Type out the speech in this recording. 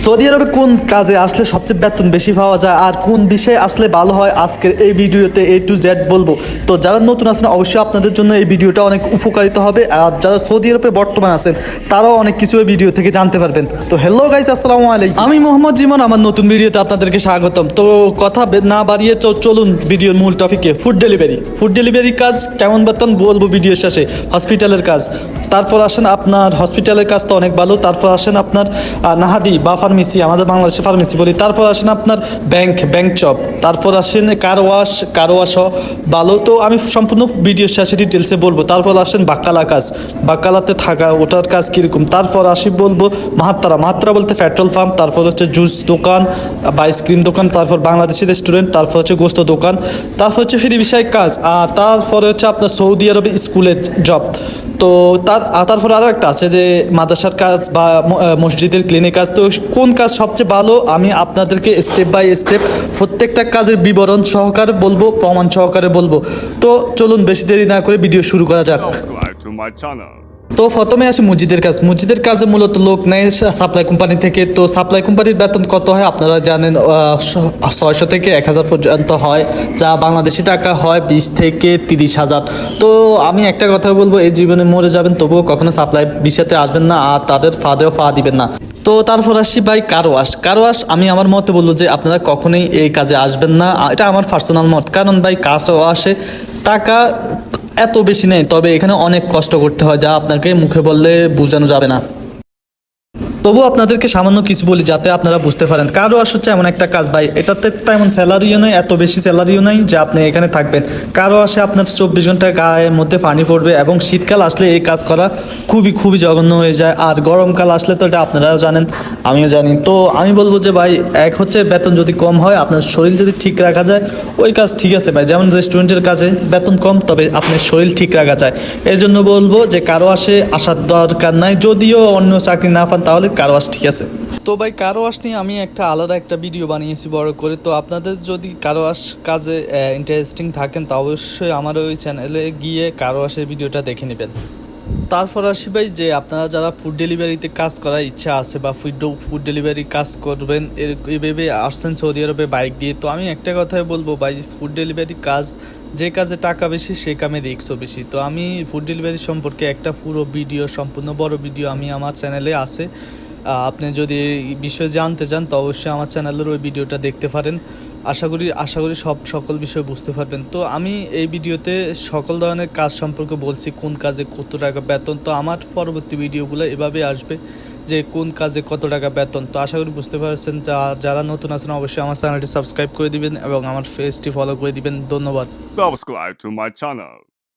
Saudi আরবে কোন কাজে আসলে সবচেয়ে বেতন বেশি পাওয়া যায় আর কোন বিষয়ে আসলে ভালো হয় আজকের এই ভিডিওতে A to Z বলবো। তো যারা নতুন আছেন অবশ্যই আপনাদের জন্য এই ভিডিওটা অনেক উপকারিত হবে, আর যারা সৌদি আরবে বর্তমানে আছেন তারাও অনেক কিছু এই ভিডিও থেকে জানতে পারবেন। তো হ্যালো গাইজ, আসসালামু আলাইকুম, আমি মোহাম্মদ জিমন, আমার নতুন ভিডিওতে আপনাদেরকে স্বাগতম। তো কথা না বাড়িয়ে চলুন ভিডিওর মূল টপিকে। ফুড ডেলিভারি কাজ কেমন বেতন বলবো ভিডিওর শেষে। হসপিটালের কাজ, তারপর আসেন আপনার হসপিটালের কাজ তো অনেক ভালো, তারপর আসেন আপনার নাহাদি বা ফার্মেসি, আমাদের বাংলাদেশে ফার্মেসি বলি, তারপর আসেন আপনার ব্যাংক জব, তারপর আসেন কার ওয়াশও ভালো। তো আমি সম্পূর্ণ ভিডিওর শেষে ডিটেলসে বলবো। তারপর আসেন বাক্কালাতে থাকা ওটার কাজ কীরকম, তারপর আসি বলবো মাহাত্রা বলতে পেট্রোল পাম্প, তারপর হচ্ছে জুস দোকান বা আইসক্রিম দোকান, তারপর বাংলাদেশি রেস্টুরেন্ট, তারপর হচ্ছে গোস্ত দোকান, তারপর হচ্ছে ফ্রি বিষয় কাজ, আর তারপরে হচ্ছে আপনার সৌদি আরবে স্কুলের জব। তো তারপর আরও একটা আছে যে মাদ্রাসার কাজ বা মসজিদের ক্লিনিক কাজ। তো কোন কাজ সবচেয়ে ভালো আমি আপনাদেরকে স্টেপ বাই স্টেপ প্রত্যেকটা কাজের বিবরণ সহকারে বলবো, প্রমাণ সহকারে বলবো। তো চলুন বেশি দেরি না করে ভিডিও শুরু করা যাক। Subscribe to my channel. তো প্রথমে আসি মসজিদের কাজে মূলত লোক নেয় সাপ্লাই কোম্পানি থেকে। তো সাপ্লাই কোম্পানির বেতন কত হয় আপনারা জানেন, 600 থেকে 1000 পর্যন্ত হয়, যা বাংলাদেশি টাকা হয় 20 থেকে 30,000। তো আমি একটা কথা বলবো, এই জীবনে মরে যাবেন তবুও কখনো সাপ্লাই বিষয়তে আসবেন না, আর তাদের ফাঁদেও পা দিবেন না। তো তারপর আসি ভাই কারওয়াশ, আমি আমার মতে বলবো যে আপনারা কখনোই এই কাজে আসবেন না, এটা আমার পার্সোনাল মত। কারণ ভাই কারওয়াশে টাকা এত বেশি নেই, তবে এখানে অনেক কষ্ট করতে হয়, যা আপনাকে মুখে বললে বোঝানো যাবে না। তবু আপনাদেরকে সামান্য কিছু বলি যাতে আপনারা বুঝতে পারেন। কারওয়াশ হচ্ছে এমন একটা কাজ ভাই, এটাতে তেমন স্যালারিও নয়, এত বেশি স্যালারিও নাই যে আপনি এখানে থাকবেন। কারওয়াশে আপনার 24 ঘন্টা গায়ের মধ্যে পানি পড়বে, এবং শীতকাল আসলে এই কাজ করা খুবই জঘন্য হয়ে যায়, আর গরমকাল আসলে তো এটা আপনারাও জানেন, আমিও জানি। তো আমি বলবো যে ভাই, এক হচ্ছে বেতন যদি কম হয়, আপনার শরীর যদি ঠিক রাখা যায় ওই কাজ ঠিক আছে ভাই। যেমন রেস্টুরেন্টের কাজে বেতন কম, তবে আপনার শরীর ঠিক রাখা যায়। এই জন্য বলবো যে কারওয়াশে আসার দরকার নাই, যদিও অন্য চাকরি না পান তাহলে কারওয়াশ ঠিক আছে। তো ভাই কারওয়াশ নিয়ে আমি আলাদা একটা ভিডিও বানিয়েছি বড় করে। তো আপনাদের যদি কারওয়াশ কাজে ইন্টারেস্টিং থাকেন তা অবশ্যই আমার ওই চ্যানেলে গিয়ে কারওয়াশের ভিডিওটা দেখে নেবেন। তারপর আসি ভাই যে আপনারা যারা ফুড ডেলিভারিতে কাজ করার ইচ্ছা আছে বা ফুড ডেলিভারি কাজ করবেন এইভাবে আসছেন সৌদি আরবে বাইক দিয়ে, তো আমি একটা কথাই বলবো ভাই, ফুড ডেলিভারি কাজ যে কাজে টাকা বেশি সে কামে রিস্কও বেশি। তো আমি ফুড ডেলিভারি সম্পর্কে একটা পুরো ভিডিও, সম্পূর্ণ বড় ভিডিও আমি আমার চ্যানেলে আছে। আপনি যদি এই বিষয়ে জানতে চান তো অবশ্যই আমার চ্যানেলের ওই ভিডিওটা দেখতে পারেন। আশা করি সকল বিষয় বুঝতে পারবেন। তো আমি এই ভিডিওতে সকল ধরনের কাজ সম্পর্কে বলছি, কোন কাজে কত টাকা বেতন। তো আমার পরবর্তী ভিডিওগুলো এভাবে আসবে যে কোন কাজে কত টাকা বেতন। তো আশা করি বুঝতে পারছেন। যারা নতুন আছেন অবশ্যই আমার চ্যানেলটি সাবস্ক্রাইব করে দিবেন এবং আমার পেজটি ফলো করে দিবেন। ধন্যবাদ। Subscribe to my channel.